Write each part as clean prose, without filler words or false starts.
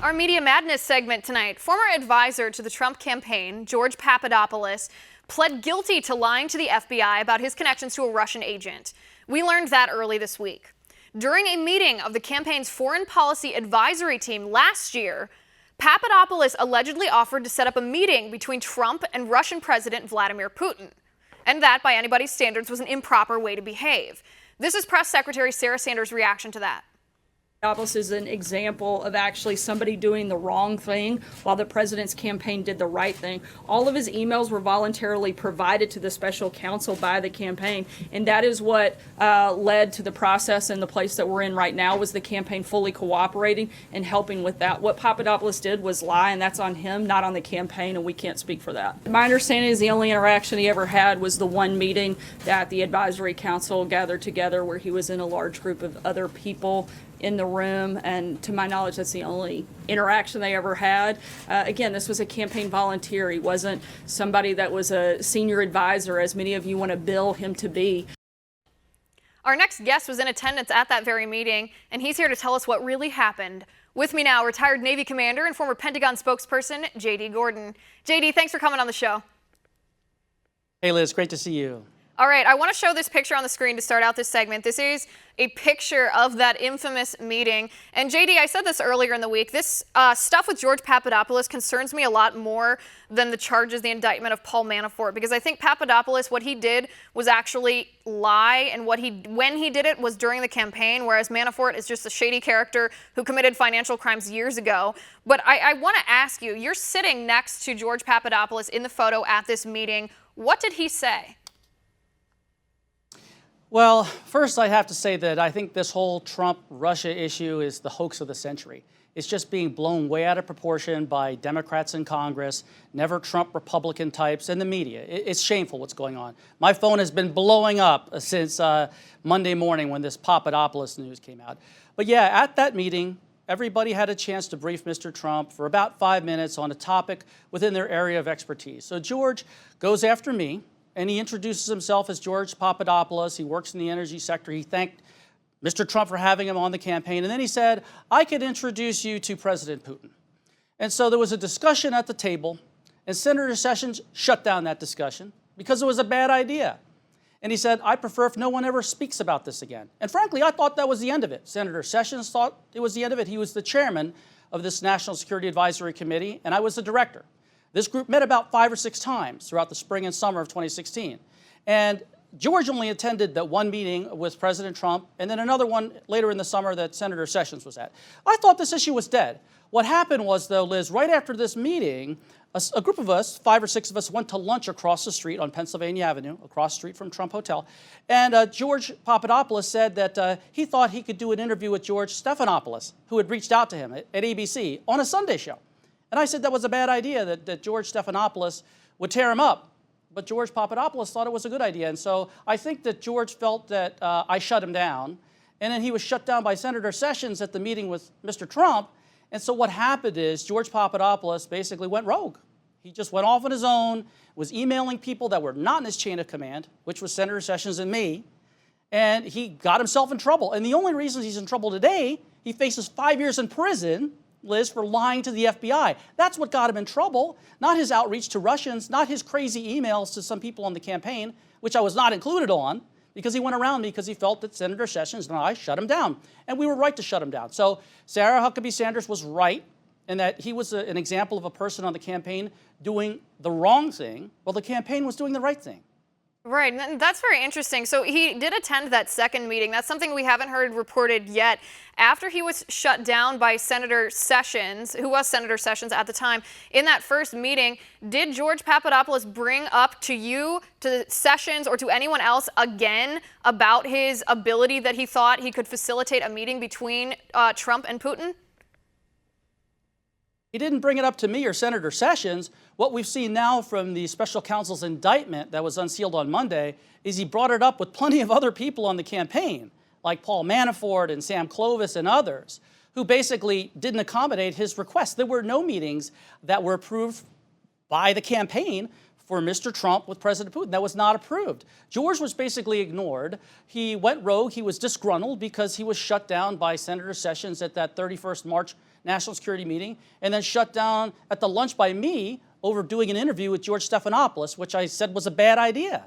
Our Media Madness segment tonight, former advisor to the Trump campaign, George Papadopoulos, pled guilty to lying to the FBI about his connections to a Russian agent. We learned that early this week. During a meeting of the campaign's foreign policy advisory team last year, Papadopoulos allegedly offered to set up a meeting between Trump and Russian President Vladimir Putin. And that, by anybody's standards, was an improper way to behave. This is Press Secretary Sarah Sanders' reaction to that. Papadopoulos is an example of actually somebody doing the wrong thing while the president's campaign did the right thing. All of his emails were voluntarily provided to the special counsel by the campaign, and that is what led to the process and the place that we're in right now, was the campaign fully cooperating and helping with that. What Papadopoulos did was lie, and that's on him, not on the campaign, and we can't speak for that. My understanding is the only interaction he ever had was the one meeting that the advisory council gathered together where he was in a large group of other people in the room, and to my knowledge, that's the only interaction they ever had. Again, this was a campaign volunteer. He wasn't somebody that was a senior advisor, as many of you want to bill him to be. Our next guest was in attendance at that very meeting, and he's here to tell us what really happened. With me now, retired Navy commander and former Pentagon spokesperson, J.D. Gordon. J.D., thanks for coming on the show. Hey, Liz, great to see you. All right, I want to show this picture on the screen to start out this segment. This is a picture of that infamous meeting. And JD, I said this earlier in the week, this stuff with George Papadopoulos concerns me a lot more than the charges, the indictment of Paul Manafort, because I think Papadopoulos, what he did was actually lie, and when he did it was during the campaign, whereas Manafort is just a shady character who committed financial crimes years ago. But I want to ask you, you're sitting next to George Papadopoulos in the photo at this meeting. What did he say? Well, first I have to say that I think this whole Trump-Russia issue is the hoax of the century. It's just being blown way out of proportion by Democrats in Congress, never Trump Republican types, and the media. It's shameful what's going on. My phone has been blowing up since Monday morning when this Papadopoulos news came out. But yeah, at that meeting, everybody had a chance to brief Mr. Trump for about 5 minutes on a topic within their area of expertise. So George goes after me, and he introduces himself as George Papadopoulos. He works in the energy sector. He thanked Mr. Trump for having him on the campaign. And then he said, I could introduce you to President Putin. And so there was a discussion at the table, and Senator Sessions shut down that discussion because it was a bad idea. And he said, I prefer if no one ever speaks about this again. And frankly, I thought that was the end of it. Senator Sessions thought it was the end of it. He was the chairman of this National Security Advisory Committee, and I was the director. This group met about 5 or 6 times throughout the spring and summer of 2016. And George only attended that one meeting with President Trump and then another one later in the summer that Senator Sessions was at. I thought this issue was dead. What happened was, though, Liz, right after this meeting, a group of us, 5 or 6 of us, went to lunch across the street on Pennsylvania Avenue, across the street from Trump Hotel. And George Papadopoulos said that he thought he could do an interview with George Stephanopoulos, who had reached out to him at ABC on a Sunday show. And I said that was a bad idea, that George Stephanopoulos would tear him up. But George Papadopoulos thought it was a good idea. And so I think that George felt that I shut him down. And then he was shut down by Senator Sessions at the meeting with Mr. Trump. And so what happened is George Papadopoulos basically went rogue. He just went off on his own, was emailing people that were not in his chain of command, which was Senator Sessions and me. And he got himself in trouble. And the only reason he's in trouble today, he faces 5 years in prison, Liz, for lying to the FBI. That's what got him in trouble, not his outreach to Russians, not his crazy emails to some people on the campaign, which I was not included on, because he went around me because he felt that Senator Sessions and I shut him down. And we were right to shut him down. So Sarah Huckabee Sanders was right in that he was an example of a person on the campaign doing the wrong thing, while the campaign was doing the right thing. Right, and that's very interesting. So he did attend that second meeting. That's something we haven't heard reported yet. After he was shut down by Senator Sessions, who was Senator Sessions at the time, in that first meeting, did George Papadopoulos bring up to you, to Sessions, or to anyone else again about his ability that he thought he could facilitate a meeting between Trump and Putin? He didn't bring it up to me or Senator Sessions. What we've seen now from the special counsel's indictment that was unsealed on Monday is he brought it up with plenty of other people on the campaign, like Paul Manafort and Sam Clovis and others, who basically didn't accommodate his request. There were no meetings that were approved by the campaign for Mr. Trump with President Putin. That was not approved. George was basically ignored. He went rogue. He was disgruntled because he was shut down by Senator Sessions at that 31st March National Security meeting, and then shut down at the lunch by me over doing an interview with George Stephanopoulos, which I said was a bad idea.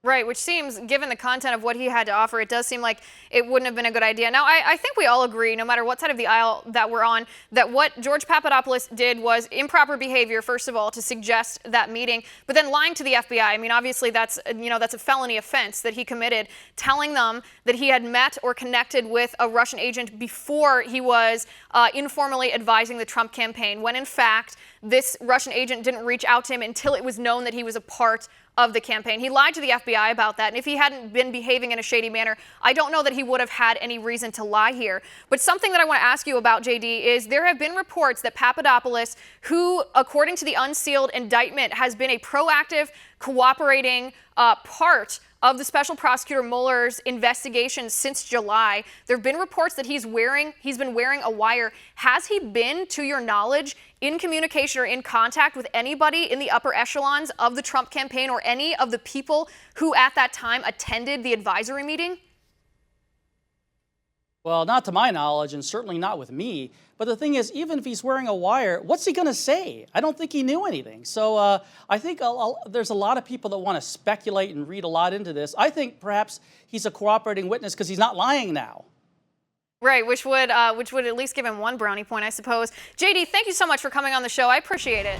Right, which seems, given the content of what he had to offer, it does seem like it wouldn't have been a good idea. Now, I think we all agree, no matter what side of the aisle that we're on, that what George Papadopoulos did was improper behavior, first of all, to suggest that meeting, but then lying to the FBI. I mean, obviously, that's a felony offense that he committed, telling them that he had met or connected with a Russian agent before he was informally advising the Trump campaign, when in fact, this Russian agent didn't reach out to him until it was known that he was a part of the campaign. He lied to the FBI about that, and if he hadn't been behaving in a shady manner, I don't know that he would have had any reason to lie here. But something that I want to ask you about, JD, is there have been reports that Papadopoulos, who, according to the unsealed indictment, has been a proactive, cooperating part of the special prosecutor Mueller's investigation since July. There have been reports that he's been wearing a wire. Has he been, to your knowledge, in communication or in contact with anybody in the upper echelons of the Trump campaign or any of the people who at that time attended the advisory meeting? Well, not to my knowledge, and certainly not with me. But the thing is, even if he's wearing a wire, what's he going to say? I don't think he knew anything. So I think there's a lot of people that want to speculate and read a lot into this. I think perhaps he's a cooperating witness because he's not lying now. Right, which would at least give him one brownie point, I suppose. JD, thank you so much for coming on the show. I appreciate it.